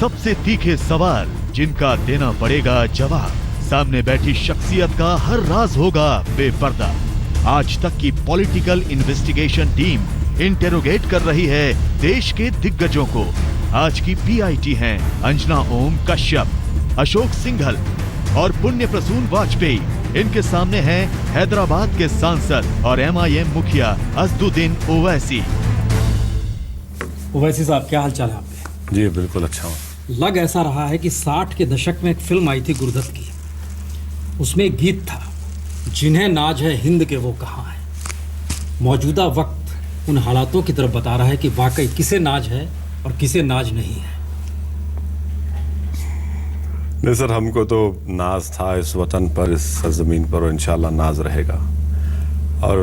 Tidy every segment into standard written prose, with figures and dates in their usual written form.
सबसे तीखे सवाल जिनका देना पड़ेगा जवाब। सामने बैठी शख्सियत का हर राज होगा बेपर्दा। आज तक की पॉलिटिकल इन्वेस्टिगेशन टीम इंटेरोगेट कर रही है देश के दिग्गजों को। आज की पीआईटी हैं अंजना ओम कश्यप, अशोक सिंघल और पुण्य प्रसून वाजपेयी। इनके सामने हैं हैदराबाद के सांसद और एमआईएम मुखिया असदुद्दीन ओवैसी। ओवैसी साहब, क्या हाल चाल है आपके? जी बिल्कुल अच्छा हूँ। लग ऐसा रहा है कि 60 के दशक में एक फिल्म आई थी गुरदत्त की, उसमें एक गीत था, जिन्हें नाज है हिंद के वो कहाँ है। मौजूदा वक्त उन हालातों की तरफ बता रहा है कि वाकई किसे नाज है और किसे नाज नहीं है। नहीं सर, हमको तो नाज था इस वतन पर, इस सरजमीन पर, और इंशाल्लाह नाज रहेगा। और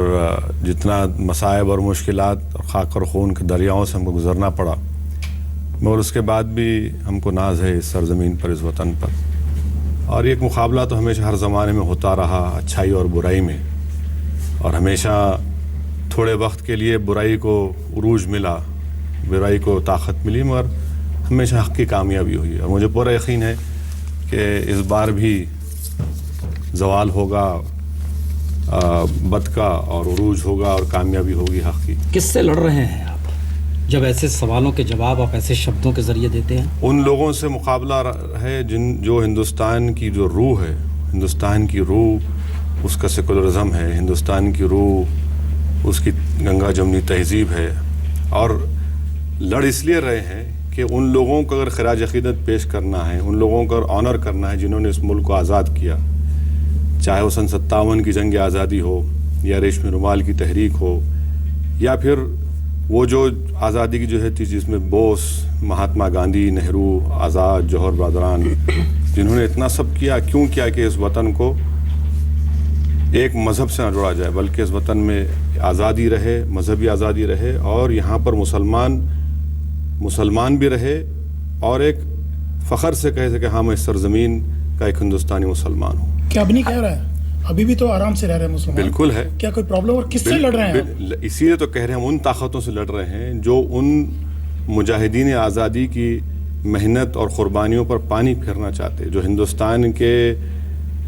जितना मसाइब और मुश्किलात और खाक और खून के दरियाओं से हमको गुजरना पड़ा, मगर उसके बाद भी हमको नाज है इस सरजमीन पर, इस वतन पर। और एक मुकाबला तो हमेशा हर ज़माने में होता रहा, अच्छाई और बुराई में। और हमेशा थोड़े वक्त के लिए बुराई को उरूज मिला, बुराई को ताकत मिली, मगर हमेशा हक़ की कामयाबी हुई। और मुझे पूरा यकीन है कि इस बार भी ज़वाल होगा बद का, और उरूज होगा और कामयाबी होगी हक़ की। किससे लड़ रहे हैं आप जब ऐसे सवालों के जवाब आप ऐसे शब्दों के जरिए देते हैं? उन लोगों से मुकाबला है जो हिंदुस्तान की जो रूह है, हिंदुस्तान की रूह उसका सेकुलरिज्म है, हिंदुस्तान की रूह उसकी गंगा जमनी तहजीब है। और लड़ इसलिए रहे हैं कि उन लोगों को अगर खराज अक़ीदत पेश करना है, उन लोगों को अगर ऑनर करना है जिन्होंने इस मुल्क को आज़ाद किया, चाहे वो सन 57 की जंग आज़ादी हो, या रेशमी रुमाल की तहरीक हो, या फिर वो जो आज़ादी की जो है थी जिसमें बोस, महात्मा गांधी, नेहरू, आज़ाद, जौहर बरदरान, जिन्होंने इतना सब किया। क्यों किया? कि इस वतन को एक मज़हब से ना जोड़ा जाए, बल्कि इस वतन में आज़ादी रहे, मजहबी आज़ादी रहे, और यहाँ पर मुसलमान भी रहे, और एक फ़ख्र से कहे कि हाँ, मैं इस सरजमीन का एक हिंदुस्तानी मुसलमान हूँ। क्या अब नहीं कह रहा है? अभी भी तो आराम से रह रहे हैं मुसलमान। बिल्कुल है। क्या कोई प्रॉब्लम? और किससे लड़ रहे हैं? इसीलिए तो कह रहे हैं हम उन ताकतों से लड़ रहे हैं जो उन मुजाहिदीन आज़ादी की मेहनत और क़ुरबानियों पर पानी फेरना चाहते हैं, जो हिंदुस्तान के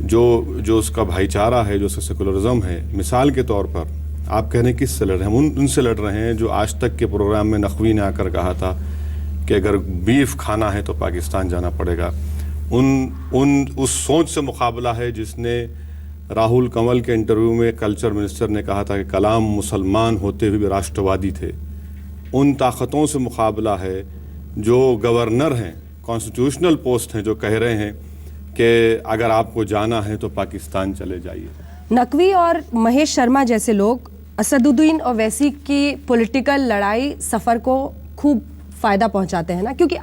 जो उसका भाईचारा है, जो उसका सेकुलरिज्म है। मिसाल के तौर पर आप कह रहे हैं किससे लड़ रहे हैं? हम उनसे लड़ रहे हैं जो आज तक के प्रोग्राम में नकवी ने आकर कहा था कि अगर बीफ खाना है तो पाकिस्तान जाना पड़ेगा। उस सोच से मुकाबला है जिसने राहुल कंवल के इंटरव्यू में कल्चर मिनिस्टर ने कहा था कि कलाम मुसलमान होते हुए भी राष्ट्रवादी थे। उन ताकतों से मुकाबला है जो गवर्नर हैं, कॉन्स्टिट्यूशनल पोस्ट हैं, जो कह रहे हैं कि अगर आपको जाना है तो पाकिस्तान चले जाइए। नकवी और महेश शर्मा जैसे लोग असदुद्दीन ओवैसी की पॉलिटिकल लड़ाई सफ़र को खूब फ़ायदा पहुंचाते हैं ना, क्योंकि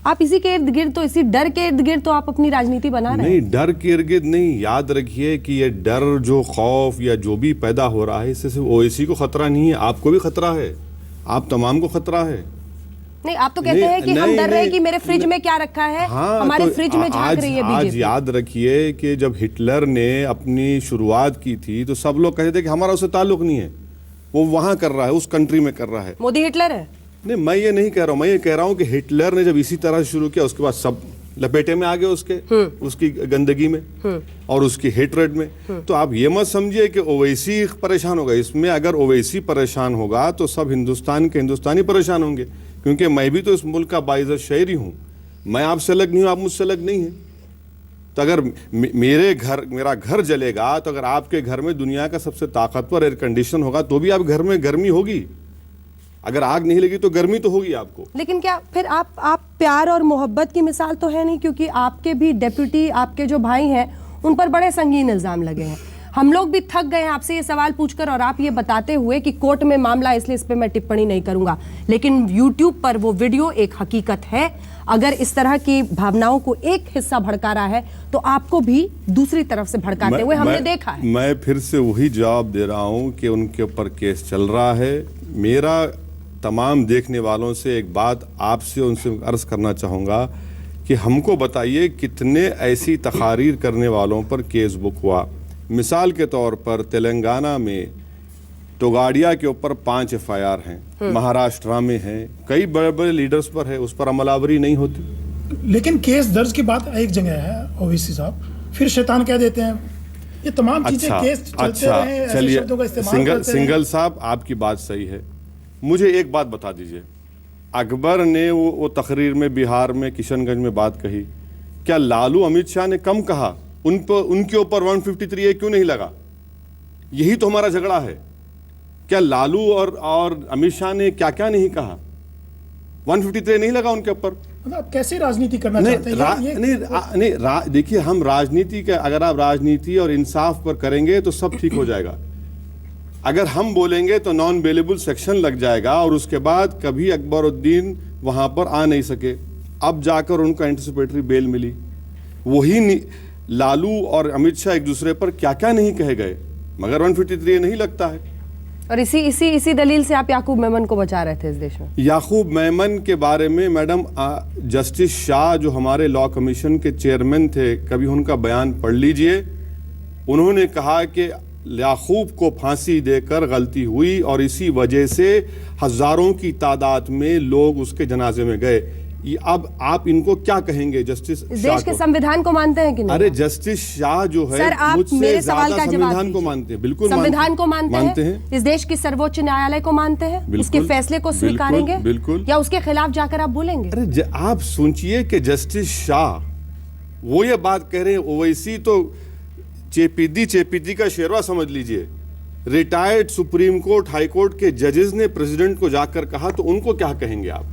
आप इसी के इर्द गिर्द, तो इसी डर के इर्द गिर्द तो आप अपनी राजनीति बना रहे हैं। नहीं, डर के इर्द गिर्द नहीं। याद रखिए कि ये डर, जो खौफ या जो भी पैदा हो रहा है, इससे सिर्फ ओवैसी को खतरा नहीं है, आपको भी खतरा है, आप तमाम को खतरा है। नहीं, आप तो कहते हैं कि हम डर रहे हैं कि मेरे फ्रिज में क्या रखा है। हाँ, हमारे तो फ्रिज में झांक रही है बीजेपी। आज याद रखिए कि जब हिटलर ने अपनी शुरुआत की थी तो सब लोग कहते थे कि हमारा उससे ताल्लुक नहीं है, वो वहां कर रहा है, उस कंट्री में कर रहा है। मोदी हिटलर है? नहीं, मैं ये नहीं कह रहा हूँ। मैं ये कह रहा हूँ कि हिटलर ने जब इसी तरह से शुरू किया, उसके बाद सब लपेटे में आ गए उसकी गंदगी में और उसकी हेटरेड में। तो आप ये मत समझिए कि ओवैसी परेशान होगा इसमें। अगर ओवैसी परेशान होगा तो सब हिंदुस्तान के हिंदुस्तानी परेशान होंगे, क्योंकि मैं भी तो इस मुल्क का बाइज़्ज़त शहरी हूँ। मैं आपसे अलग नहीं हूँ, आप मुझसे अलग नहीं हैं। तो अगर मेरा घर जलेगा, तो अगर आपके घर में दुनिया का सबसे ताकतवर एयर कंडीशन होगा तो भी आप घर में गर्मी होगी। अगर आग नहीं लगी तो गर्मी तो होगी आपको। लेकिन क्या फिर आप प्यार और मोहब्बत की मिसाल तो है नहीं, क्योंकि आपके भी डेप्यूटी, आपके जो भाई हैं, उन पर बड़े संगीन इल्जाम लगे हैं। हम लोग भी थक गए हैं आपसे ये सवाल पूछकर, और आप ये बताते हुए कि कोर्ट में मामला, इसलिए इस पे मैं टिप्पणी नहीं करूंगा। लेकिन YouTube पर वो वीडियो एक हकीकत है। अगर इस तरह की भावनाओं को एक हिस्सा भड़का रहा है तो आपको भी दूसरी तरफ से भड़काते हुए हमने देखा है। मैं फिर से वही जवाब दे रहा हूँ कि उनके ऊपर केस चल रहा है। मेरा तमाम देखने वालों से एक बात आपसे उनसे अर्ज करना चाहूँगा कि हमको बताइए कितने ऐसी तकारीर करने वालों पर केस बुक हुआ। मिसाल के तौर पर तेलंगाना में तोगाड़िया के ऊपर 5 FIR हैं, महाराष्ट्र में हैं, कई बड़े बड़े लीडर्स पर है, उस पर अमलावरी नहीं होती। लेकिन केस दर्ज की बात एक जगह है ओवैसी साहब, फिर शैतान कह देते हैं। ये तमाम चीजें केस चलते रहे, ऐसे शब्दों का इस्तेमाल करते रहे। सिंगल साहब आपकी बात सही है। मुझे एक बात बता दीजिए, अकबर ने वो तकरीर में बिहार में किशनगंज में बात कही, क्या लालू अमित शाह ने कम कहा? उनके ऊपर 153A क्यों नहीं लगा? यही तो हमारा झगड़ा है। क्या लालू और अमित शाह ने क्या क्या नहीं कहा? 153 नहीं लगा उनके ऊपर। आप कैसे राजनीति करना चाहते हैं? देखिए, हम राजनीति का, अगर आप राजनीति और इंसाफ पर करेंगे तो सब ठीक हो जाएगा। अगर हम बोलेंगे तो नॉन बेलेबल सेक्शन लग जाएगा और उसके बाद कभी अकबरुद्दीन वहां पर आ नहीं सके। अब जाकर उनको एंटिसिपेटरी बेल मिली। वही लालू और अमित शाह एक दूसरे पर क्या क्या नहीं कहे गए, मगर 153 नहीं लगता है। और इसी दलील से आप याकूब मेमन को बचा रहे थे इस देश में। याकूब मेमन के बारे में मैडम, जस्टिस शाह जो हमारे लॉ कमीशन के चेयरमैन थे, कभी उनका बयान पढ़ लीजिए। उन्होंने कहा कि याकूब को फांसी देकर गलती हुई और इसी वजह से हजारों की तादाद में लोग उसके जनाजे में गए। अब आप इनको क्या कहेंगे? जस्टिस इस देश के संविधान को मानते हैं कि नहीं? अरे जस्टिस शाह जो है, सर, आप मेरे सवाल का जवाब संविधान को मानते हैं। बिल्कुल संविधान को मानते हैं। इस देश की सर्वोच्च न्यायालय को मानते हैं, इसके फैसले को स्वीकारेंगे बिल्कुल, या उसके खिलाफ जाकर आप बोलेंगे? अरे आप सोचिए कि जस्टिस शाह वो ये बात कह रहे हैं। ओवैसी तो चेपीदी का शेरवा समझ लीजिए। Retired supreme court, high court के जजेस ने प्रेसिडेंट को जाकर कहा, तो उनको क्या कहेंगे आप?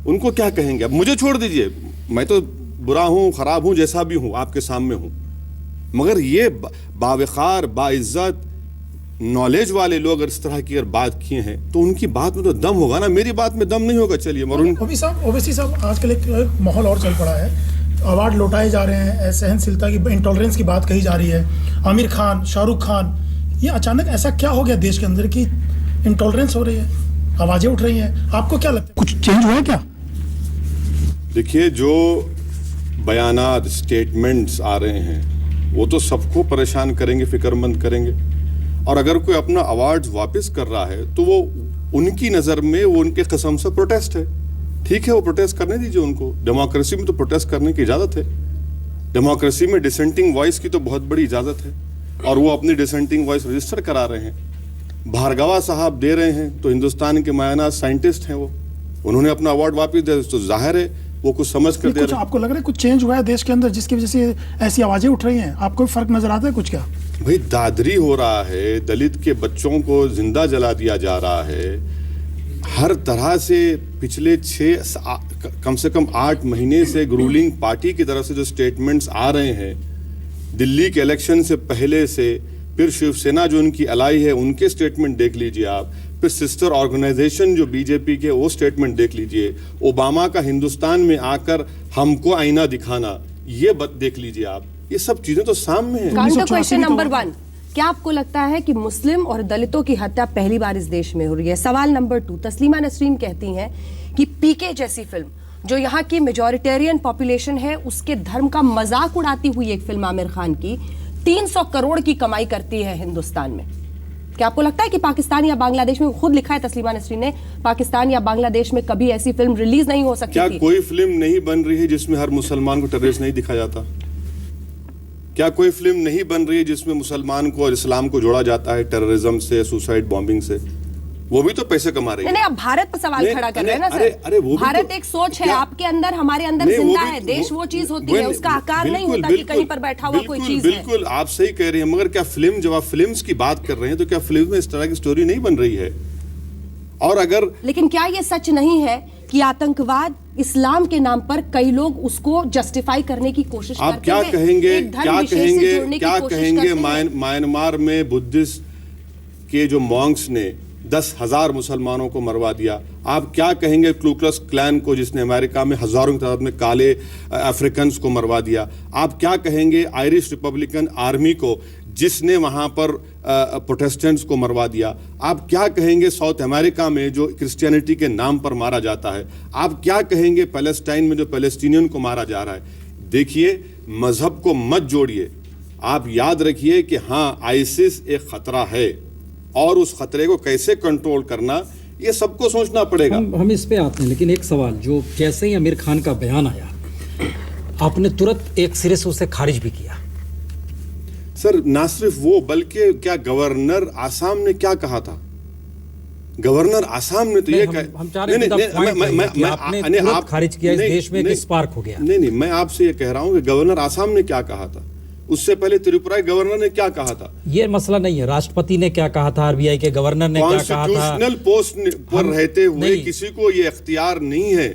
उनको क्या कहेंगे? अब मुझे छोड़ दीजिए, मैं तो बुरा हूं, खराब हूं, जैसा भी हूं, आपके सामने हूं, मगर ये बावकार, बाइज्जत, नॉलेज वाले लोग अगर इस तरह की अगर बात किए हैं तो उनकी बात में तो दम होगा ना, मेरी बात में दम नहीं होगा। चलिए ओवैसी साहब, आजकल एक माहौल और चल पड़ा है, अवार्ड लौटाए जा रहे हैं, सहनशीलता की, इंटॉलरेंस की बात कही जा रही है। आमिर खान, शाहरुख खान, ये अचानक ऐसा क्या हो गया देश के अंदर कि इंटॉलरेंस हो रही है, आवाजें उठ रही हैं? आपको क्या लगता है, कुछ चेंज हुआ है क्या? देखिए, जो बयानात, स्टेटमेंट्स आ रहे हैं वो तो सबको परेशान करेंगे, फिक्रमंद करेंगे। और अगर कोई अपना अवार्ड वापस कर रहा है तो वो उनकी नज़र में वो उनके किस्म से प्रोटेस्ट है। ठीक है, वो प्रोटेस्ट करने दीजिए उनको। डेमोक्रेसी में तो प्रोटेस्ट करने की इजाज़त है। डेमोक्रेसी में डिसेंटिंग वॉइस की तो बहुत बड़ी इजाज़त है और वो अपनी डिसेंटिंग वॉइस रजिस्टर करा रहे हैं। भार्गवा साहब दे रहे हैं तो हिंदुस्तान के मायना साइंटिस्ट हैं, वो उन्होंने अपना अवार्ड वापस दिया तो जाहिर है वो कुछ समझ कर दे रहे हैं। आपको लग रहा है कुछ चेंज हुआ है देश के अंदर जिसकी वजह से ऐसी आवाजें उठ रही हैं? आपको फर्क नजर आता है कुछ? क्या भाई, दादरी हो रहा है, दलित के बच्चों को जिंदा जला दिया जा रहा है, हर तरह से पिछले कम से कम 8 महीने से रूलिंग पार्टी की तरफ से जो स्टेटमेंट्स आ रहे हैं, दिल्ली के इलेक्शन से पहले से, फिर शिवसेना जो उनकी अलाई है उनके स्टेटमेंट देख लीजिए आप, फिर सिस्टर ऑर्गेनाइजेशन जो बीजेपी के वो स्टेटमेंट देख लीजिए, ओबामा का हिंदुस्तान में आकर हमको आईना दिखाना, ये देख लीजिए आप, ये सब चीजें तो सामने हैं। क्वेश्चन नंबर 1, क्या आपको लगता है कि मुस्लिम और दलितों की हत्या पहली बार इस देश में हो रही है? सवाल नंबर 2, तस्लीमा नसरीन कहती हैं कि पीके जैसी फिल्म जो यहाँ की मेजॉरिटेरियन पॉपुलेशन है उसके धर्म का मजाक उड़ाती हुई एक फिल्म आमिर खान की 300 करोड़ की कमाई करती है हिंदुस्तान में। क्या आपको लगता है कि पाकिस्तान या बांग्लादेश में, खुद लिखा है तस्लीमा नसरीन ने, पाकिस्तान या बांग्लादेश में कभी ऐसी फिल्म रिलीज नहीं हो सकती? क्या कोई फिल्म नहीं बन रही है जिसमें हर मुसलमान को टेररिस्ट नहीं दिखाया जाता? क्या कोई फिल्म नहीं बन रही है जिसमें मुसलमान को और इस्लाम को जोड़ा जाता है टेररिज्म से, सुसाइड बॉम्बिंग से? वो भी तो पैसे कमा रही है। नहीं, अब भारत पर सवाल खड़ा कर रहे हैं ना सर। अरे भारत एक सोच है, आपके अंदर, हमारे अंदर जिंदा है। देश वो चीज होती है, उसका आकार नहीं होता कि कहीं पर बैठा हुआ कोई चीज है। बिल्कुल आप सही कह रहे हैं, मगर क्या फिल्म, जब आप फिल्म्स की बात कर रहे हैं तो क्या फिल्म में इस तरह की स्टोरी नहीं बन रही है? और अगर, लेकिन क्या ये सच नहीं है कि आतंकवाद, इस्लाम के नाम पर कई लोग उसको जस्टिफाई करने की कोशिश करते हैं? आप क्या कहेंगे म्यांमार में बुद्धिस्ट के जो मॉन्क्स ने 10,000 मुसलमानों को मरवा दिया? आप क्या कहेंगे क्लू क्लस क्लैन को जिसने अमेरिका में हजारों की तादाद में काले अफ्रीकन को मरवा दिया? आप क्या कहेंगे आयरिश रिपब्लिकन आर्मी को जिसने वहां पर प्रोटेस्टेंट्स को मरवा दिया? आप क्या कहेंगे साउथ अमेरिका में जो क्रिश्चियनिटी के नाम पर मारा जाता है? आप क्या कहेंगे पैलेस्टाइन में जो पैलेस्टीनियन को मारा जा रहा है? देखिए, मजहब को मत जोड़िए। आप याद रखिए कि हाँ, आईसिस एक खतरा है और उस खतरे को कैसे कंट्रोल करना, ये सबको सोचना पड़ेगा। हम इस पे आते हैं, लेकिन एक सवाल, जो जैसे ही आमिर खान का बयान आया आपने तुरंत एक सिरे से उसे खारिज भी किया। सर ना सिर्फ वो, बल्कि क्या गवर्नर आसाम ने क्या कहा था? गवर्नर आसाम ने तो ये हम चाह रहे हैं कि आपने तुरंत खारिज किया, इस देश में एक स्पार्क हो गया। नहीं, मैं आपसे ये कह रहा हूं कि गवर्नर आसाम ने क्या कहा था, उससे पहले त्रिपुरा के गवर्नर ने क्या कहा था। ये मसला नहीं है, राष्ट्रपति ने क्या कहा था, आरबीआई के गवर्नर ने क्या कहा था। कॉन्स्टिट्यूशनल पोस्ट पर रहते हुए किसी को ये इख्तियार नहीं है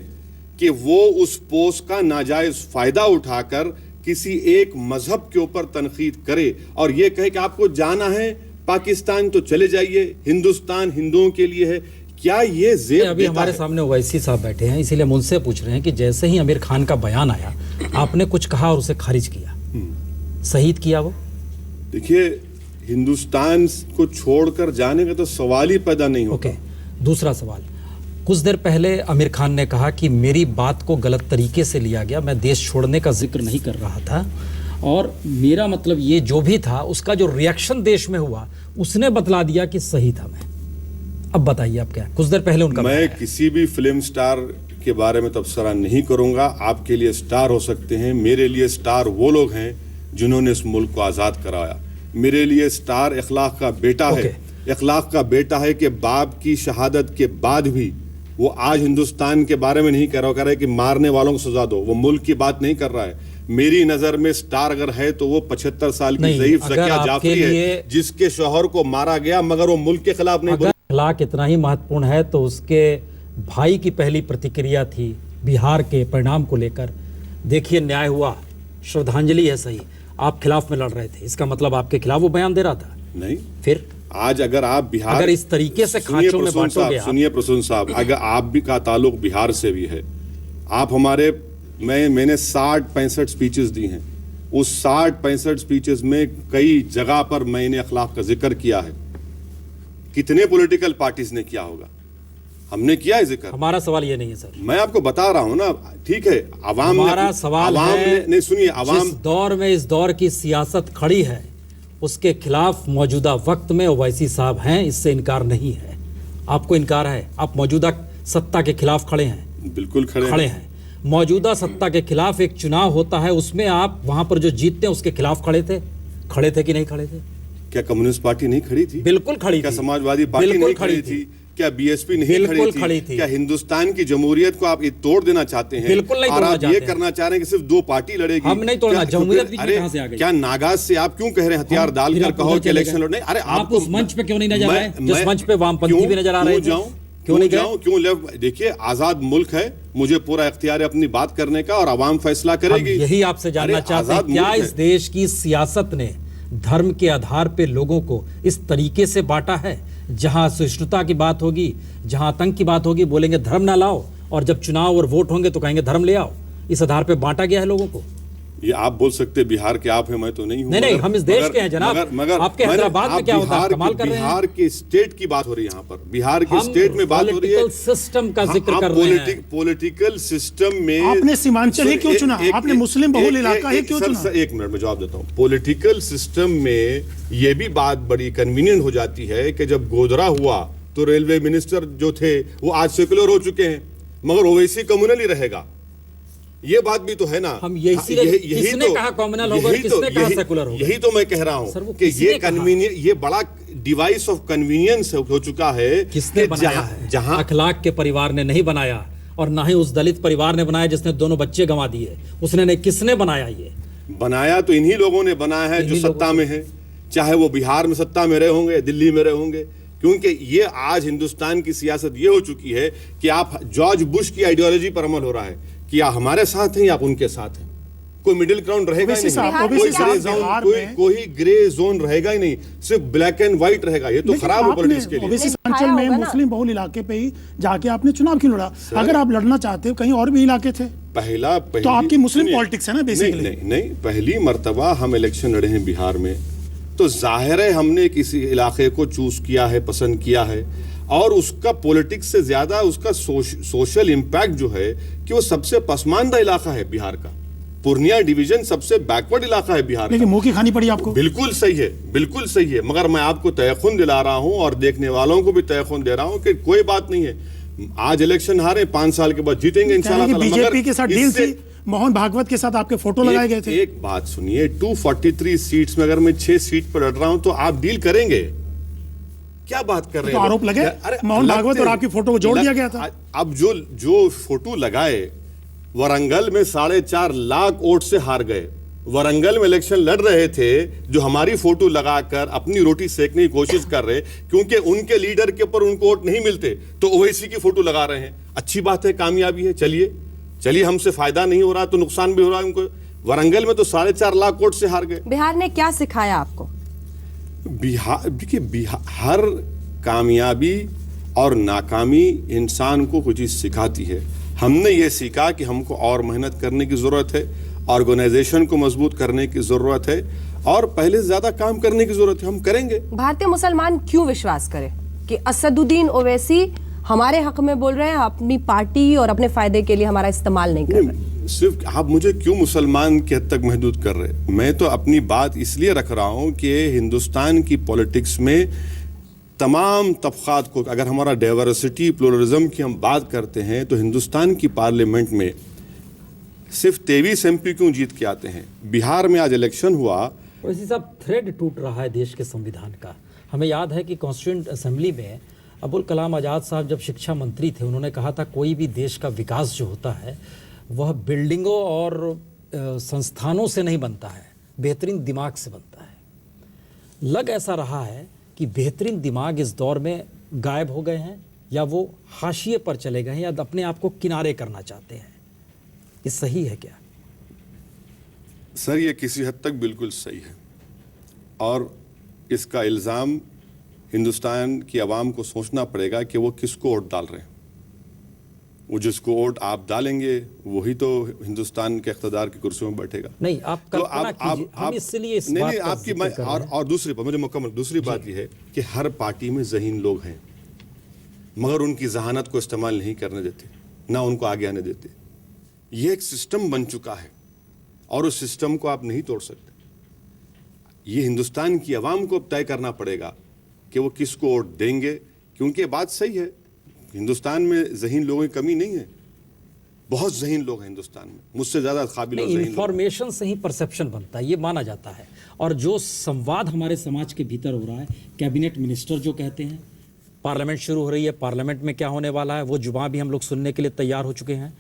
कि वो उस पोस्ट का नाजायज फायदा उठाकर किसी एक मजहब के ऊपर तनकीद करे और ये कहे कि आपको जाना है पाकिस्तान तो चले जाइए, हिंदुस्तान हिंदुओं के लिए है। क्या ये जेब अभी हमारे सामने ओवैसी साहब बैठे हैं, इसीलिए हम उनसे पूछ रहे हैं कि जैसे ही आमिर खान का बयान आया आपने कुछ कहा और उसे खारिज किया, शहीद किया वो। देखिए, हिंदुस्तान को छोड़कर जाने का तो सवाल ही पैदा नहीं होता। ओके, दूसरा सवाल, कुछ देर पहले आमिर खान ने कहा कि मेरी बात को गलत तरीके से लिया गया, मैं देश छोड़ने का जिक्र नहीं कर रहा था और मेरा मतलब ये जो भी था उसका जो रिएक्शन देश में हुआ उसने बतला दिया कि सही था मैं। अब बताइए आप क्या, कुछ देर पहले उनका मैं किसी भी फिल्म स्टार के बारे में तबसरा नहीं करूंगा। आपके लिए स्टार हो सकते हैं, मेरे लिए स्टार वो लोग हैं जिन्होंने इस मुल्क को आज़ाद कराया। मेरे लिए स्टार इखलाक का बेटा है। इखलाक का बेटा है कि बाप की शहादत के बाद भी वो आज हिंदुस्तान के बारे में नहीं कह रहा है कि मारने वालों को सजा दो, वो मुल्क की बात नहीं कर रहा है। मेरी नजर में स्टार अगर है तो वो 75 साल की ज़ईफ ज़किया जाफरी है जिसके शौहर को मारा गया मगर वो मुल्क के खिलाफ नहीं। इखलाक इतना ही महत्वपूर्ण है तो उसके भाई की पहली प्रतिक्रिया थी बिहार के परिणाम को लेकर। देखिए न्याय हुआ, श्रद्धांजलि है, सही, आप खिलाफ में लड़ रहे थे, इसका मतलब आपके खिलाफ वो बयान दे रहा था। नहीं, फिर आज अगर आप बिहार, अगर इस तरीके से खांचों में बांटोगे, सुनिए प्रसून साहब, अगर आप भी का ताल्लुक बिहार से भी है, आप हमारे, मैंने 60-65 स्पीचेस दी हैं। उस 60-65 स्पीचेस में कई जगह पर मैंने अखलाक का जिक्र किया है। कितने पॉलिटिकल पार्टीज ने किया होगा? हमने किया है जिक्र। हमारा सवाल ये नहीं है सर, मैं आपको बता रहा हूं ना, ठीक है, अवाम हमारा सवाल है, नहीं सुनिए, अवाम जिस दौर में इस दौर की सियासत खड़ी है उसके खिलाफ मौजूदा वक्त में ओवैसी साहब हैं, इससे इनकार नहीं है। आपको इनकार है? आप मौजूदा सत्ता के खिलाफ खड़े हैं। बिल्कुल खड़े हैं। मौजूदा सत्ता के खिलाफ एक चुनाव होता है, उसमें आप वहां पर जो जीतते हैं उसके खिलाफ खड़े थे कि नहीं खड़े थे? क्या कम्युनिस्ट पार्टी नहीं खड़ी थी? बिल्कुल खड़ी थी। क्या समाजवादी पार्टी नहीं खड़ी थी? क्या बीएसपी नहीं खड़ी थी? क्या हिंदुस्तान की जमहूरियत को आप तोड़ देना चाहते हैं? बिल्कुल नहीं और तोड़ना आप ये करना चाह रहे हैं कि सिर्फ 2 पार्टी लड़ेगी? हम नहीं तोड़ना, जमहूरियत बीच में कहां से आ गई? क्या नागाज से आप क्यों कह रहे हैं हथियार डालकर कहो कि इलेक्शन लड़ने? अरे आप उस मंच पे क्यों नहीं नजर आए जिस मंच पे वामपंथी भी नजर आ रहे थे? क्यों नहीं जाऊं? क्यों लेफ्ट? देखिए, आजाद मुल्क है, मुझे पूरा इख्तियार है अपनी बात करने का और आवाम फैसला करेगी। यही आपसे जानना चाहते हैं, क्या इस देश की सियासत ने धर्म के आधार पे लोगों को इस तरीके से बांटा है? जहां सहिष्णुता की बात होगी, जहां आतंक की बात होगी, बोलेंगे धर्म ना लाओ, और जब चुनाव और वोट होंगे तो कहेंगे धर्म ले आओ। इस आधार पे बांटा गया है लोगों को। ये आप बोल सकते बिहार के आप हैं, मैं तो नहीं हूं। नहीं, हम इस देश के हैं जनाब। मगर आपके हैदराबाद में क्या होता है? कमाल कर रहे हैं। बिहार के स्टेट की बात हो रही है यहाँ पर, बिहार के स्टेट में बात हो रही है। सिस्टम का जिक्र कर रहे हैं। पॉलिटिकल सिस्टम में आपने सीमांचल ही क्यों चुना? आपने मुस्लिम बहुल इलाका ही क्यों चुना? एक मिनट में जवाब देता हूँ। पॉलिटिकल सिस्टम में ये भी बात बड़ी कन्वीनियंट हो जाती है कि जब गोधरा हुआ तो रेलवे मिनिस्टर जो थे वो आज सेकुलर हो चुके हैं, मगर ओवैसी कम्युनल ही रहेगा। ये बात भी तो है ना। हम किसने कहा कम्युनल होगा, किसने कहा सेकुलर होगा? यही तो मैं कह रहा हूं कि ये कन्वीनियंस, ये बड़ा डिवाइस ऑफ कन्वीनियंस हो चुका है। किसने बनाया है? जहां अखलाक के परिवार ने नहीं बनाया और ना ही उस दलित परिवार ने बनाया जिसने दोनों बच्चे गंवा दिए। उसने नहीं, किसने बनाया? ये बनाया तो इन्हीं लोगों ने बनाया है जो सत्ता में है, चाहे वो बिहार में सत्ता में रहे होंगे, दिल्ली में रहे होंगे। क्योंकि ये आज हिंदुस्तान की सियासत ये हो चुकी है कि आप जॉर्ज बुश की आइडियोलॉजी पर अमल हो रहा है कि या हमारे साथ हैं या आप उनके साथ हैं। कोई मिडिल ग्राउंड रहेगा ही नहीं, कोई ग्रे जोन रहेगा ही नहीं, सिर्फ ब्लैक एंड व्हाइट रहेगा। ये तो खराब है पॉलिटिक्स के लिए। मिथिलांचल में मुस्लिम बहुल इलाके पे ही जाके आपने चुनाव क्यों लड़ा? अगर आप लड़ना चाहते हो कहीं और भी इलाके थे तो आपकी मुस्लिम पॉलिटिक्स है ना बेसिकली। नहीं, पहली मर्तबा हम इलेक्शन लड़े हैं बिहार में, तो जाहिर है हमने किसी इलाके को चूज किया है, पसंद किया है, और उसका पॉलिटिक्स से ज्यादा उसका सोशल इम्पैक्ट जो है कि वो सबसे पसमानदा इलाका है बिहार का। पूर्णिया डिवीजन सबसे बैकवर्ड इलाका है बिहार लेकिन का। मुंह की खानी पड़ी आपको। बिल्कुल सही है, बिल्कुल सही है, मगर मैं आपको तयखुन दिला रहा हूं और देखने वालों को भी तयखुन दे रहा हूं कि कोई बात नहीं है, आज इलेक्शन हारे 5 साल के बाद जीतेंगे इंशाल्लाह ताला। बीजेपी के साथ डील इससे- थी, मोहन भागवत के साथ आपके फोटो लगाए गए थे। एक बात सुनिए, 243 सीट्स में अगर मैं 6 सीट पर लड़ रहा हूं तो आप डील करेंगे? क्या बात कर रहे तो हैं? आरोप लगे? अरे मोहन भागवत लगते- और आपकी फोटो को जोड़ दिया गया था। अब जो फोटो लगाए, वरंगल में 4.5 लाख वोट से हार गए। वरंगल में इलेक्शन लड़ रहे थे जो हमारी फोटो लगाकर अपनी रोटी सेकने की कोशिश कर रहे, क्योंकि उनके लीडर के ऊपर उनको वोट नहीं मिलते तो ओवैसी की फोटो लगा रहे हैं। अच्छी बात है, कामयाबी है, चलिए हमसे फायदा नहीं हो रहा तो नुकसान भी हो रहा है उनको। वरंगल में तो 4.5 लाख वोट से हार गए। बिहार ने क्या सिखाया आपको? बिहार, देखिए, हर कामयाबी और नाकामी इंसान को कुछ चीज सिखाती है। हमने ये सीखा कि हमको और मेहनत करने की जरूरत है, ऑर्गेनाइजेशन को मजबूत करने की जरूरत है और पहले से ज्यादा काम करने की जरूरत है। हम करेंगे। भारतीय मुसलमान क्यों विश्वास करें कि असदुद्दीन ओवैसी हमारे हक में बोल रहे हैं, अपनी पार्टी और अपने फायदे के लिए हमारा इस्तेमाल नहीं कर रहे? सिर्फ आप मुझे क्यों मुसलमान की हद तक महदूद कर रहे? मैं तो अपनी बात इसलिए रख रहा हूं कि हिंदुस्तान की पॉलिटिक्स में तमाम तबकात को, अगर हमारा डाइवर्सिटी प्लुरलिज्म की हम बात करते हैं तो हिंदुस्तान की पार्लियामेंट में सिर्फ 23 MP क्यों जीत के आते हैं? बिहार में आज इलेक्शन हुआ। वैसे साहब, थ्रेड टूट रहा है देश के संविधान का। हमें याद है कि कॉन्स्टिट्यूंट असेंबली में अबुल कलाम आज़ाद साहब जब शिक्षा मंत्री थे, उन्होंने कहा था कोई भी देश का विकास जो होता है वह बिल्डिंगों और संस्थानों से नहीं बनता है, बेहतरीन दिमाग से बनता है। लग ऐसा रहा है कि बेहतरीन दिमाग इस दौर में गायब हो गए हैं, या वो हाशिए पर चले गए हैं, या अपने आप को किनारे करना चाहते हैं। ये सही है क्या? सर, ये किसी हद तक बिल्कुल सही है और इसका इल्ज़ाम हिंदुस्तान की आवाम को सोचना पड़ेगा कि वो किसको वोट डाल रहे हैं। वो जिसको वोट आप डालेंगे वही तो हिंदुस्तान के इख्तिदार की कुर्सी में बैठेगा। नहीं, आप तो कल्पना कीजिए, हम इसलिए इस नहीं बात नहीं का आपकी जिक्र कर रहे हैं। और दूसरी बात, मुझे मुकम्मल दूसरी बात यह है कि हर पार्टी में ज़हीन लोग हैं, मगर उनकी जहानत को इस्तेमाल नहीं करने देते, ना उनको आगे आने देते। ये एक सिस्टम बन चुका है और उस सिस्टम को आप नहीं तोड़ सकते। ये हिंदुस्तान की आवाम को अब तय करना पड़ेगा कि वो किसको वोट देंगे, क्योंकि बात सही है, हिंदुस्तान में ज़हीन लोगों की कमी नहीं है, बहुत ज़हीन लोग हैं हिंदुस्तान में, मुझसे ज़्यादा काबिल और ज़हीन लोग। इंफॉर्मेशन से ही परसेप्शन बनता है, ये माना जाता है। और जो संवाद हमारे समाज के भीतर हो रहा है, कैबिनेट मिनिस्टर जो कहते हैं, पार्लियामेंट शुरू हो रही है, पार्लियामेंट में क्या होने वाला है वो जुबान भी हम लोग सुनने के लिए तैयार हो चुके हैं।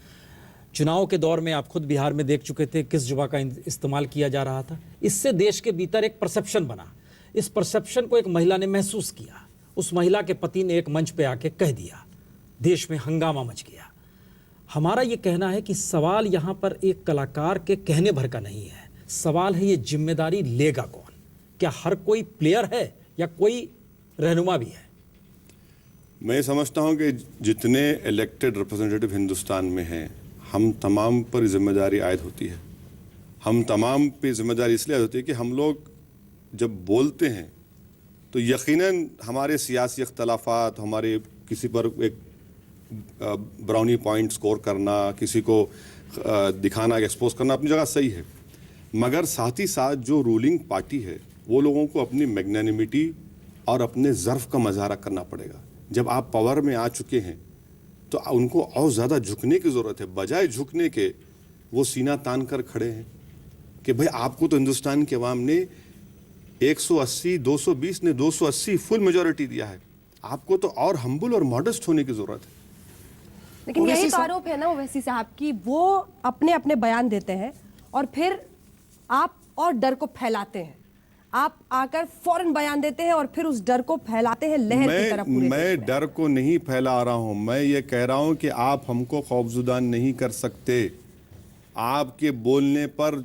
चुनाव के दौर में आप खुद बिहार में देख चुके थे किस जुबा का इस्तेमाल किया जा रहा था। इससे देश के भीतर एक परसेप्शन बना। इस परसेप्शन को एक महिला ने महसूस किया, उस महिला के पति ने एक मंच पे आके कह दिया, देश में हंगामा मच गया। हमारा ये कहना है कि सवाल यहाँ पर एक कलाकार के कहने भर का नहीं है, सवाल है ये जिम्मेदारी लेगा कौन? क्या हर कोई प्लेयर है या कोई रहनुमा भी है? मैं समझता हूँ कि जितने इलेक्टेड रिप्रेजेंटेटिव हिंदुस्तान में हैं, हम तमाम पर जिम्मेदारी आयद होती है। हम तमाम पे जिम्मेदारी इसलिए आयद होती है कि हम लोग जब बोलते हैं तो यकीनन हमारे सियासी इख्तलाफात, हमारे किसी पर एक ब्राउनी पॉइंट स्कोर करना, किसी को दिखाना, एक्सपोज करना अपनी जगह सही है, मगर साथ ही साथ जो रूलिंग पार्टी है वो लोगों को अपनी मैग्नानिमिटी और अपने ज़र्फ़ का मज़ारा करना पड़ेगा। जब आप पावर में आ चुके हैं तो उनको और ज़्यादा झुकने की ज़रूरत है, बजाय झुकने के वो सीना तान कर खड़े हैं कि भाई आपको तो हिंदुस्तान के अवाम ने 180, 220 ने 280 फुल मेजॉरिटी दिया है, आपको तो और हम्बल और मॉडेस्ट होने की ज़रूरत है। लेकिन यही तो आरोप है ना ओवैसी साहब की, वो अपने अपने बयान देते हैं और फिर आप और डर को फैलाते हैं। आप आकर फौरन बयान देते हैं और फिर उस डर को फैलाते हैं लहर की तरह पूरे देश में। मैं डर को नहीं फैला रहा हूं, मैं ये कह रहा हूं कि आप हमको खौफजुदा नहीं कर सकते। आपके बोलने पर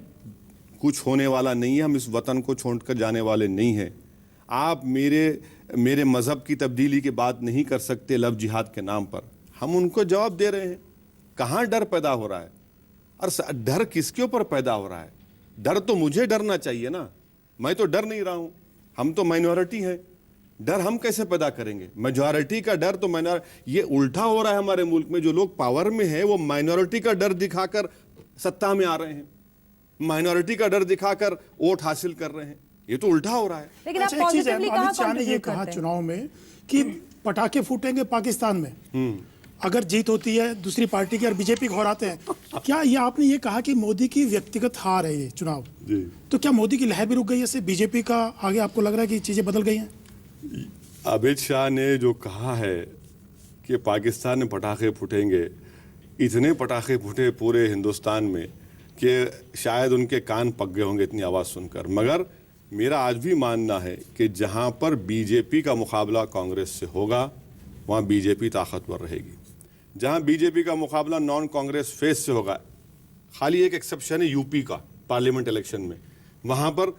कुछ होने वाला नहीं है, हम इस वतन को छोड़कर जाने वाले नहीं हैं। आप मेरे मज़हब की तब्दीली की बात नहीं कर सकते लव जिहाद के नाम पर। हम उनको जवाब दे रहे हैं, कहाँ डर पैदा हो रहा है और डर किसके ऊपर पैदा हो रहा है? डर तो मुझे डरना चाहिए ना, मैं तो डर नहीं रहा हूं। हम तो माइनॉरिटी हैं, डर हम कैसे पैदा करेंगे? मेजॉरिटी का डर तो ये उल्टा हो रहा है हमारे मुल्क में। जो लोग पावर में हैं वो माइनॉरिटी का डर दिखाकर सत्ता में आ रहे हैं। माइनॉरिटी का डर दिखाकर वोट हासिल कर रहे हैं। ये तो उल्टा हो रहा है। लेकिन आप अच्छा, एक चीज है, पॉजिटिवली कहाँ अमित शाह ने ये कंट्रीब्यूट कहा करते हैं? चुनाव में कि पटाखे फूटेंगे पाकिस्तान में अगर जीत होती है दूसरी पार्टी की और बीजेपी को हराते हैं। क्या ये आपने ये कहा कि मोदी की व्यक्तिगत हार है ये चुनाव, जी। तो क्या मोदी की लहर भी रुक गई है, इससे बीजेपी का आगे आपको लग रहा है कि चीजें बदल गई हैं? अमित शाह ने जो कहा है कि पाकिस्तान में पटाखे फूटेंगे, इतने पटाखे फूटे पूरे हिंदुस्तान में कि शायद उनके कान पक गए होंगे इतनी आवाज़ सुनकर। मगर मेरा आज भी मानना है कि जहां पर बीजेपी का मुकाबला कांग्रेस से होगा वहां बीजेपी ताकतवर रहेगी। जहां बीजेपी का मुकाबला नॉन कांग्रेस फेस से होगा, खाली एक एक्सेप्शन है यूपी का पार्लियामेंट इलेक्शन में, वहां पर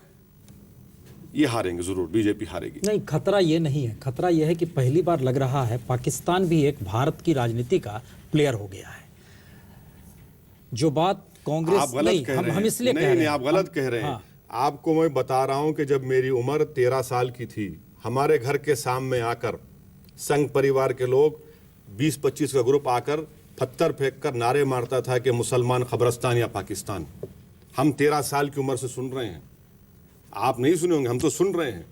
ये हारेंगे, जरूर बीजेपी हारेगी। नहीं, खतरा ये नहीं है। खतरा ये है कि पहली बार लग रहा है पाकिस्तान भी एक भारत की राजनीति का प्लेयर हो गया है। जो बात कांग्रेस आप गलत कह रहे हैं। हम इसलिए कह रहे नहीं, हैं, आप गलत कह रहे हैं। हाँ। आपको मैं बता रहा हूं कि जब मेरी उम्र 13 साल की थी, हमारे घर के सामने आकर संघ परिवार के लोग 20-25 का ग्रुप आकर पत्थर फेंक कर नारे मारता था कि मुसलमान खबरस्तान या पाकिस्तान। हम 13 साल की उम्र से सुन रहे हैं। आप नहीं सुने होंगे, हम तो सुन रहे हैं।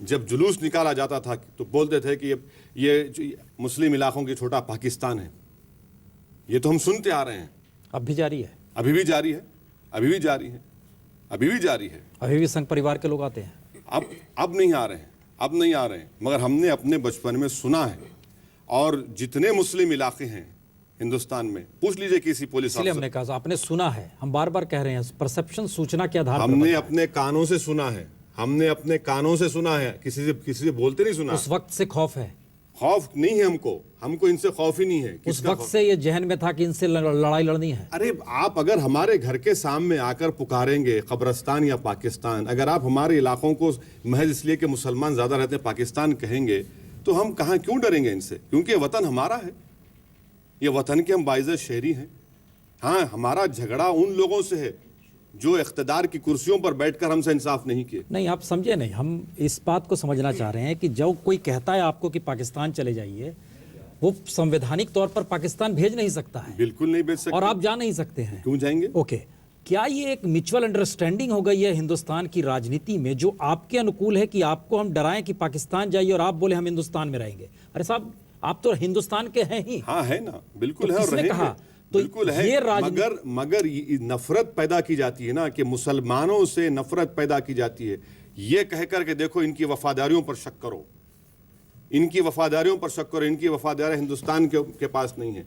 जब जुलूस निकाला जाता था तो बोलते थे कि ये मुस्लिम इलाकों की छोटा पाकिस्तान है। ये तो हम सुनते आ रहे हैं। अब भी जारी है, अभी भी जारी है, अभी भी जारी है, अभी भी जारी है। अभी भी संघ परिवार के लोग आते हैं। अब नहीं आ रहे हैं, अब नहीं आ रहे हैं, मगर हमने अपने बचपन में सुना है। और जितने मुस्लिम इलाके हैं हिंदुस्तान में, पूछ लीजिए किसी पुलिस इसलिए अफसर, हमने कहा आपने सुना है, हम बार बार कह रहे हैं परसेप्शन सूचना के आधार पर हमने बनता है। अपने कानों से सुना है, हमने अपने कानों से सुना है, किसी से बोलते नहीं सुना। उस वक्त से खौफ है, खौफ नहीं है हमको इनसे खौफ ही नहीं है। उस किसका वक्त खौफ? से ये जहन में था कि इनसे लड़ाई लड़नी है। अरे आप अगर हमारे घर के सामने आकर पुकारेंगे कब्रस्तान या पाकिस्तान, अगर आप हमारे इलाकों को महज इसलिए कि मुसलमान ज्यादा रहते हैं पाकिस्तान कहेंगे, तो हम कहाँ क्यों डरेंगे इनसे? क्योंकि ये वतन हमारा है, ये वतन के हम बाइज़्ज़त शहरी हैं। हाँ, हमारा झगड़ा उन लोगों से है जो इख्तिदार की कुर्सियों पर बैठकर हमसे इंसाफ नहीं किए। नहीं, आप समझे नहीं, हम इस बात को समझना चाह रहे हैं कि जब कोई कहता है आपको कि पाकिस्तान चले जाइए, वो संवैधानिक तौर पर पाकिस्तान भेज नहीं सकता है बिल्कुल नहीं भेज सकते। और आप जा नहीं सकते हैं। क्यों जाएंगे? ओके, क्या ये एक म्यूचुअल अंडरस्टैंडिंग हो गई है हिंदुस्तान की राजनीति में जो आपके अनुकूल है कि आपको हम डराएं कि पाकिस्तान जाइए और आप बोले हम हिंदुस्तान में रहेंगे? अरे साहब, आप तो हिंदुस्तान के हैं ही। हाँ है ना, बिल्कुल तो है और किसने रहेंगे। कहा? तो बिल्कुल है, ये मगर ये नफरत पैदा की जाती है ना, कि मुसलमानों से नफरत पैदा की जाती है, ये कहकर के देखो इनकी वफादारियों पर शक करो, इनकी वफादारियों पर शक करो, इनकी वफादारी हिंदुस्तान के पास नहीं है।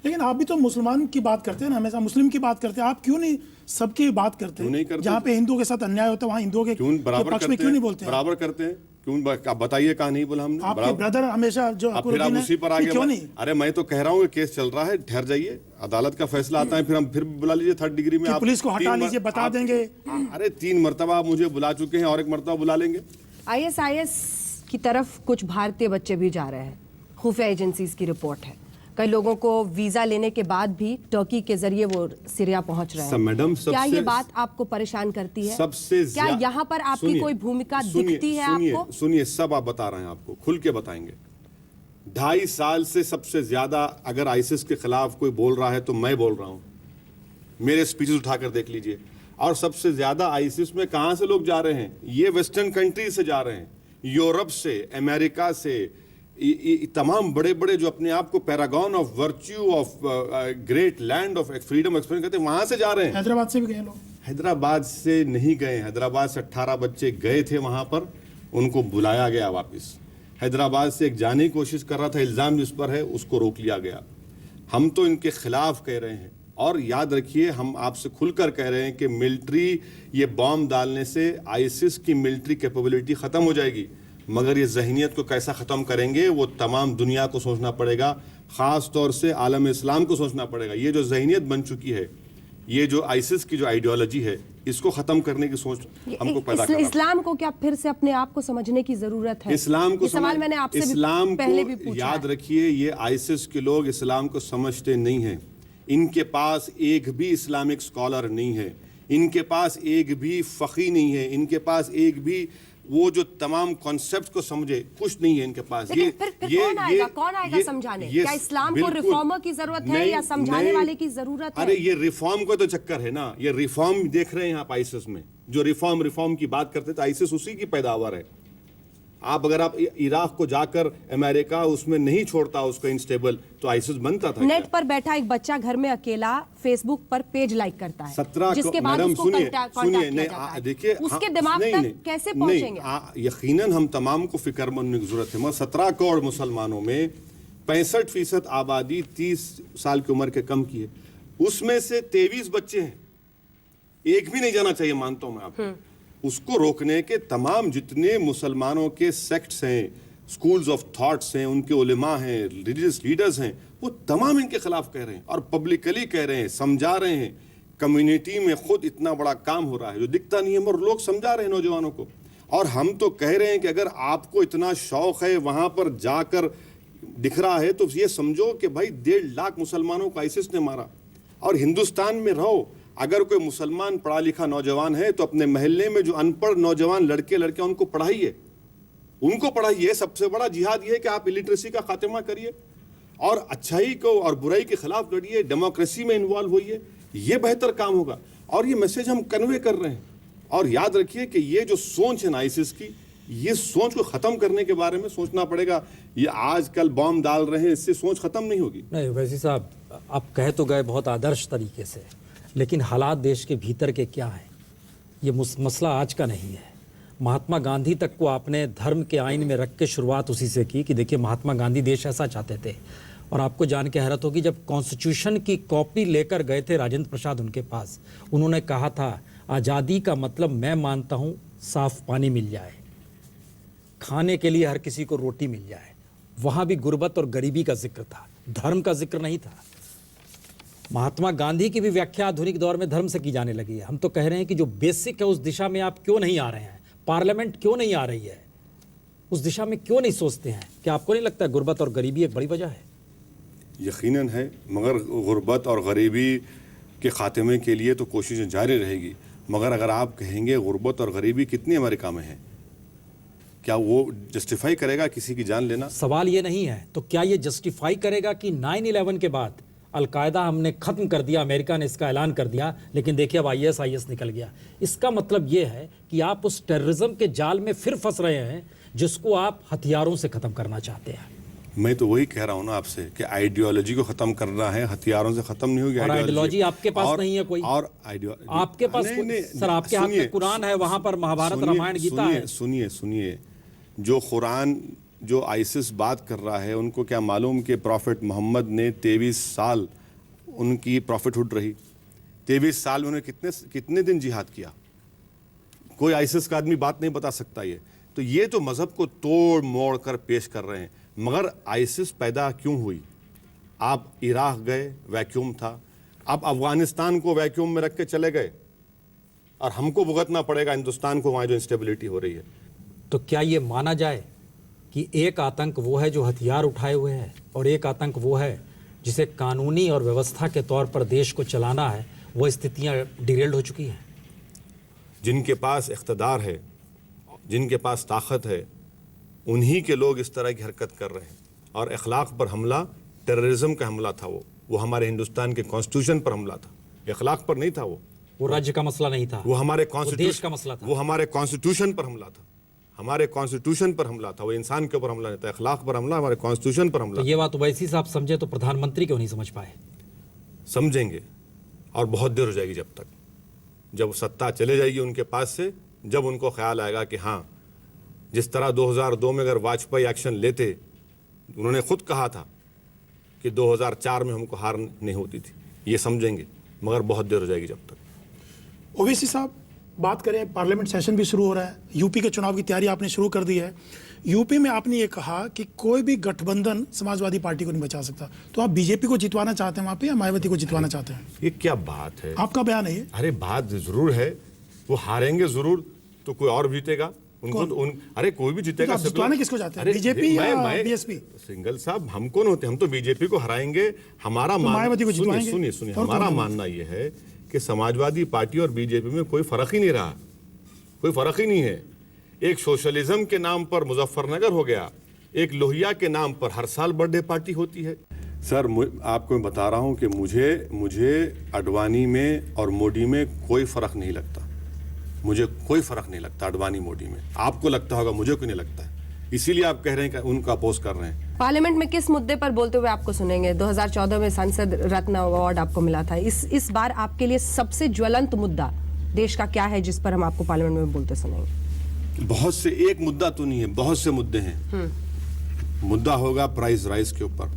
लेकिन आप भी तो मुसलमान की बात करते हैं ना, हमेशा मुस्लिम की बात करते हैं, आप क्यों नहीं सबकी बात करते क्यों नहीं हैं? करते? जहाँ पे हिंदुओं के साथ अन्याय होता है वहाँ हिंदुओं के बराबर पक्ष में क्यों नहीं बोलते हैं? बराबर करते हैं क्यों? आप बताइए, कहाँ नहीं बोला हमने? आपके ब्रदर हमेशा जो अब फिर आप उसी पर आगे क्यों नहीं? अरे मैं तो कह रहा हूँ कि केस चल रहा है, ठहर जाइए, अदालत का फैसला आता है, फिर हम फिर बुला लीजिए 3rd डिग्री में। कि पुलिस को हटा लीजिए, बता देंगे। अरे 3 मरतबा मुझे बुला चुके हैं और 1 मरतबा बुला लेंगे। आईएसआईएस की तरफ कुछ भारतीय बच्चे भी जा रहे हैं, खुफिया एजेंसीज की रिपोर्ट है। कई लोगों को वीजा लेने के बाद भी टर्की के जरिए वो सीरिया पहुंच रहे हैं। मैडम, क्या ये बात आपको परेशान करती है? सबसे क्या यहाँ पर आपकी कोई भूमिका दिखती है आपको? सुनिए, सब आप बता रहे हैं, आपको खुल के बताएंगे। 2.5 साल से सबसे ज्यादा अगर आईसिस के खिलाफ कोई बोल रहा है तो मैं बोल रहा हूं। मेरे स्पीचेस उठाकर देख लीजिए। और सबसे ज्यादा आईसिस में कहां से लोग जा रहे हैं? ये वेस्टर्न कंट्री से जा रहे हैं, यूरोप से, अमेरिका से, तमाम बड़े बड़े जो अपने आप को Paragon of virtue of great land of freedom experience कहते हैं, वहां से जा रहे हैं। हैदराबाद से भी गए लोग? हैदराबाद से नहीं गए। हैदराबाद से 18 बच्चे गए थे वहां पर, उनको बुलाया गया वापस। हैदराबाद से एक जाने की कोशिश कर रहा था, इल्जाम जिस पर है उसको रोक लिया गया। हम तो इनके खिलाफ कह रहे हैं। और याद रखिए, हम आपसे खुलकर कह रहे हैं कि मिलिट्री, ये बॉम्ब डालने से आईसिस की मिलिट्री कैपेबिलिटी खत्म हो जाएगी, मगर ये जहनीत को कैसा ख़त्म करेंगे वो तमाम दुनिया को सोचना पड़ेगा, ख़ास तौर से आलम इस्लाम को सोचना पड़ेगा। ये जो जहनीत बन चुकी है, ये जो आईसिस की जो आइडियोलॉजी है, इसको ख़त्म करने की सोच हमको पैदा करना। इस्लाम को क्या फिर से अपने आप को समझने की ज़रूरत है? इस्लाम को सवाल मैंने आपसे इस्लाम पहले भी को पूछा याद है। रखिए, ये आईसिस के लोग इस्लाम को समझते नहीं हैं। इनके पास एक भी इस्लामिक स्कॉलर नहीं है, इनके पास एक भी फ़क़ी नहीं है, इनके पास एक भी वो जो तमाम कॉन्सेप्ट को समझे, कुछ नहीं है इनके पास। लेकिन फिर कौन आएगा समझाने? क्या इस्लाम को रिफॉर्मर की जरूरत है या समझाने वाले की जरूरत है? अरे ये रिफॉर्म का तो चक्कर है ना, ये रिफॉर्म देख रहे हैं आप आईसिस में, जो रिफॉर्म की बात करते तो आईसिस उसी की पैदावार है। अगर आप इराक को जाकर अमेरिका उसमें नहीं छोड़ता उसको इंस्टेबल, तो आईसिस बनता था। नेट पर बैठा एक बच्चा घर में अकेला फेसबुक पर पेज लाइक करता है, 17 जिसके बाद उसको कांटेक्ट किया जाता है। देखिए उसके दिमाग तक कैसे पहुंचेंगे? यकीनन हम तमाम को फिक्रमंद होने की जरूरत है। 17 करोड़ मुसलमानों में 65% आबादी 30 साल की उम्र के कम की है, उसमें से 23 बच्चे हैं। एक भी नहीं जाना चाहिए, मानता हूं मैं आपको। उसको रोकने के तमाम जितने मुसलमानों के सेक्ट्स हैं, स्कूल्स ऑफ थॉट्स हैं, उनके उलेमा हैं, रिलीजियस लीडर्स हैं, वो तमाम इनके खिलाफ कह रहे हैं और पब्लिकली कह रहे हैं, समझा रहे हैं। कम्युनिटी में खुद इतना बड़ा काम हो रहा है जो दिखता नहीं है, मगर लोग समझा रहे हैं नौजवानों को। और हम तो कह रहे हैं कि अगर आपको इतना शौक है वहां पर जाकर दिख रहा है, तो ये समझो कि भाई 1.5 लाख मुसलमानों को आईसिस ने मारा। और हिंदुस्तान में रहो, अगर कोई मुसलमान पढ़ा लिखा नौजवान है तो अपने महल्ले में जो अनपढ़ नौजवान लड़के लड़कियां उनको पढ़ाइए। सबसे बड़ा जिहाद ये है कि आप इलिटरेसी का खात्मा करिए और अच्छाई को और बुराई के खिलाफ लड़िए, डेमोक्रेसी में इन्वॉल्व होइए, ये बेहतर काम होगा। और ये मैसेज हम कन्वे कर रहे हैं। और याद रखिए कि ये जो सोच है ना आईसिस की, ये सोच को खत्म करने के बारे में सोचना पड़ेगा। ये आजकल बॉम्ब डाल रहे हैं, इससे सोच खत्म नहीं होगी। नहीं वैसी साहब, आप कह तो गए बहुत आदर्श तरीके से, लेकिन हालात देश के भीतर के क्या हैं? ये मसला आज का नहीं है। महात्मा गांधी तक को आपने धर्म के आइन में रख के शुरुआत उसी से की कि देखिए महात्मा गांधी देश ऐसा चाहते थे। और आपको जान के हैरत होगी, जब कॉन्स्टिट्यूशन की कॉपी लेकर गए थे राजेंद्र प्रसाद उनके पास, उन्होंने कहा था आज़ादी का मतलब मैं मानता हूँ साफ पानी मिल जाए, खाने के लिए हर किसी को रोटी मिल जाए। वहाँ भी गुर्बत और गरीबी का जिक्र था, धर्म का जिक्र नहीं था। महात्मा गांधी की भी व्याख्या आधुनिक दौर में धर्म से की जाने लगी है। हम तो कह रहे हैं कि जो बेसिक है उस दिशा में आप क्यों नहीं आ रहे हैं? पार्लियामेंट क्यों नहीं आ रही है? उस दिशा में क्यों नहीं सोचते हैं? क्या आपको नहीं लगता गुर्बत और गरीबी एक बड़ी वजह है? यकीनन है, मगर गुर्बत और गरीबी के खात्मे के लिए तो कोशिशें जारी रहेगी। मगर अगर आप कहेंगे गुर्बत और गरीबी कितनी अमेरिका में है, क्या वो जस्टिफाई करेगा किसी की जान लेना? सवाल ये नहीं है। तो क्या ये जस्टिफाई करेगा कि 9/11 के बाद अलकायदा हमने खत्म कर दिया, अमेरिका ने इसका ऐलान कर दिया, लेकिन देखिए अब ISIS निकल गया। इसका मतलब ये है कि आप उस टेररिज्म के जाल में फिर फंस रहे हैं जिसको आप हथियारों से खत्म करना चाहते हैं। मैं तो वही कह रहा हूँ ना आपसे कि आइडियोलॉजी को खत्म करना है, हथियारों से खत्म नहीं होगी। आइडियोलॉजी आपके पास नहीं है कोई? और आपके पास सर, आपके हाथ में कुरान है, वहां पर महाभारत रामायण गीता है। सुनिए, जो कुरान जो आईसिस बात कर रहा है, उनको क्या मालूम कि प्रॉफिट मोहम्मद ने 23 साल उनकी प्रॉफिटहुड रही। 23 साल में उन्होंने कितने दिन जिहाद किया? कोई आईसिस का आदमी बात नहीं बता सकता। ये तो मजहब को तोड़ मोड़ कर पेश कर रहे हैं। मगर आईसिस पैदा क्यों हुई? आप इराक गए, वैक्यूम था। आप अफगानिस्तान को वैक्यूम में रख के चले गए और हमको भुगतना पड़ेगा हिंदुस्तान को वहाँ जो इंस्टेबिलिटी हो रही है। तो क्या ये माना जाए कि एक आतंक वो है जो हथियार उठाए हुए है और एक आतंक वो है जिसे कानूनी और व्यवस्था के तौर पर देश को चलाना है? वो स्थितियां डिरेल्ड हो चुकी हैं। जिनके पास इख्तदार है, जिनके पास ताकत है, उन्हीं के लोग इस तरह की हरकत कर रहे हैं। और अखलाक पर हमला टेररिज्म का हमला था। वो हमारे हिंदुस्तान के कॉन्स्टिट्यूशन पर हमला था, अखलाक पर नहीं था। वो राज्य का मसला नहीं था, वो हमारे देश का मसला था। वो हमारे कॉन्स्टिट्यूशन पर हमला था, हमारे कॉन्स्टिट्यूशन पर हमला था। वो इंसान के ऊपर हमला नहीं था, अखलाक पर हमला, हमारे कॉन्स्टिट्यूशन पर हमला। तो ये बात वैसी साहब समझे तो प्रधानमंत्री क्यों नहीं समझ पाए? समझेंगे और बहुत देर हो जाएगी, जब सत्ता चले जाएगी उनके पास से, जब उनको ख्याल आएगा कि हाँ, जिस तरह 2002 में अगर वाजपेयी एक्शन लेते, उन्होंने खुद कहा था कि 2004 में हमको हार नहीं होती थी, ये समझेंगे। मगर बहुत देर हो जाएगी जब तक। ओवैसी साहब, बात करें, पार्लियामेंट सेशन भी शुरू हो रहा है, यूपी के चुनाव की तैयारी आपने शुरू कर दी है। यूपी में आपने ये कहा कि कोई भी गठबंधन समाजवादी पार्टी को नहीं बचा सकता, तो आप बीजेपी को जितवाना चाहते हैं वहां पे या मायावती को जितवाना चाहते हैं? ये क्या बात है? आपका बयान है ये? अरे बात जरूर है, वो हारेंगे जरूर तो कोई और जीतेगा उनको तो अरे कोई भी जीतेगा। तो जितवाना किसको चाहते हैं, बीजेपी या बीएसपी? सिंगल साहब, हम कौन होते हैं? हम तो बीजेपी को हराएंगे। हमारा मायावती को जितवाएंगे। सुनिए, हमारा मानना यह है कि समाजवादी पार्टी और बीजेपी में कोई फर्क ही नहीं रहा, कोई फर्क ही नहीं है। एक सोशलिज्म के नाम पर मुजफ्फरनगर हो गया, एक लोहिया के नाम पर हर साल बर्थडे पार्टी होती है। सर आपको मैं बता रहा हूं कि मुझे अडवाणी में और मोदी में कोई फर्क नहीं लगता। मुझे कोई फर्क नहीं लगता अडवाणी मोदी में। आपको लगता होगा, मुझे क्यों नहीं लगता है। इसीलिए आप कह रहे हैं कि उनका अपोज कर रहे हैं। पार्लियामेंट में किस मुद्दे पर बोलते हुए आपको सुनेंगे? 2014 में सांसद रत्न अवार्ड आपको मिला था। इस बार आपके लिए सबसे ज्वलंत मुद्दा देश का क्या है जिस पर हम आपको पार्लियामेंट में बोलते सुनेंगे? बहुत से, एक मुद्दा तो नहीं है, बहुत से मुद्दे हैं। मुद्दा होगा प्राइस राइज के ऊपर,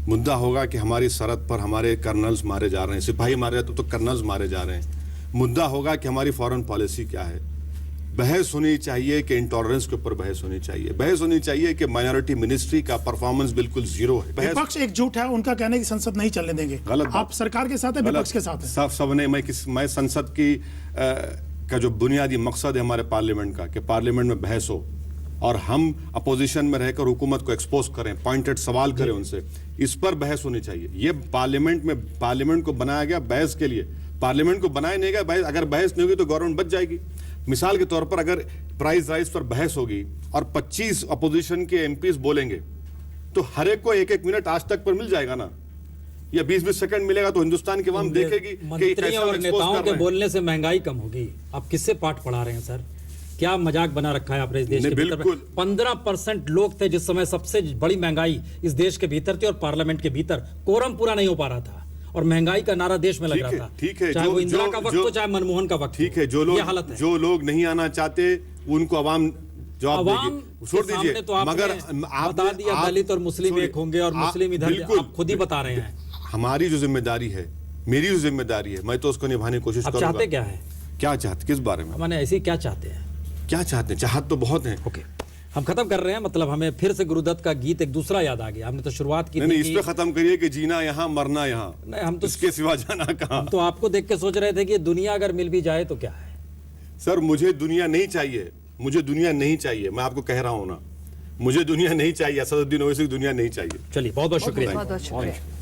मुद्दा होगा कि हमारी सरहद पर हमारे कर्नल्स मारे जा रहे हैं, सिपाही मारे जाते तो कर्नल्स मारे जा रहे हैं। मुद्दा होगा कि हमारी फॉरेन पॉलिसी क्या है। बहस होनी चाहिए कि इंटॉलरेंस के ऊपर बहस होनी चाहिए। बहस होनी चाहिए कि माइनॉरिटी मिनिस्ट्री का परफॉर्मेंस बिल्कुल जीरो है। विपक्ष एकजुट है, उनका कहना है कि संसद नहीं चलने देंगे। गलत। आप सरकार के साथ है, विपक्ष के साथ है? सबने मैं संसद की का जो बुनियादी मकसद है हमारे पार्लियामेंट का, कि पार्लियामेंट में बहस हो और हम अपोजिशन में रहकर हुकूमत को एक्सपोज करें, पॉइंटेड सवाल करें उनसे, इस पर बहस होनी चाहिए। ये पार्लियामेंट को बनाया गया बहस के लिए। पार्लियामेंट को बनाया नहीं गया अगर बहस नहीं होगी तो गवर्नमेंट बच जाएगी। मिसाल के तौर पर अगर प्राइस राइज पर बहस होगी और 25 अपोजिशन के एमपीज बोलेंगे तो हर एक को 1-1 मिनट आज तक पर मिल जाएगा ना, या 20-20 सेकंड मिलेगा, तो हिंदुस्तान की आवाम देखेगी कि मंत्रियों और नेताओं के बोलने से महंगाई कम होगी। आप किससे पाठ पढ़ा रहे हैं सर? क्या मजाक बना रखा है आपने इस देश के भीतर? 15% लोग थे जिस समय सबसे बड़ी महंगाई इस देश के भीतर थी और पार्लियामेंट के भीतर कोरम पूरा नहीं हो पा रहा था और महंगाई का नारा देश में लग रहा था। ठीक है, चाहे वो इंदिरा का वक्त हो चाहे मनमोहन का वक्त। ठीक है, जो लोग नहीं आना चाहते उनको आवाम जवाब देगी। छोड़ दीजिए, तो मगर बता दिया दलित और मुस्लिम एक होंगे और मुस्लिम इधर, आप खुद ही बता रहे हैं। हमारी जो जिम्मेदारी है, मेरी जो जिम्मेदारी है, मैं तो उसको निभाने की कोशिश करूंगा। चाहते क्या है? क्या चाहते, किस बारे में? मैंने ऐसी क्या चाहते हैं? क्या चाहते हैं? चाहत तो बहुत है। ओके, हम खत्म कर रहे हैं। मतलब हमें फिर से गुरुदत्त का गीत एक दूसरा याद आ गया। हमने तो शुरुआत की नहीं, इस पे खत्म करिए कि जीना यहाँ मरना यहाँ। नहीं, हम तो इसके सिवा जाना कहाँ। तो आपको देख के सोच रहे थे कि दुनिया अगर मिल भी जाए तो क्या है। सर मुझे दुनिया नहीं चाहिए, मुझे दुनिया नहीं चाहिए। मैं आपको कह रहा हूँ ना, मुझे दुनिया नहीं चाहिए। असदुद्दीन ओवैसी की दुनिया नहीं चाहिए। चलिए, बहुत बहुत शुक्रिया। बहुत बहुत शुक्रिया।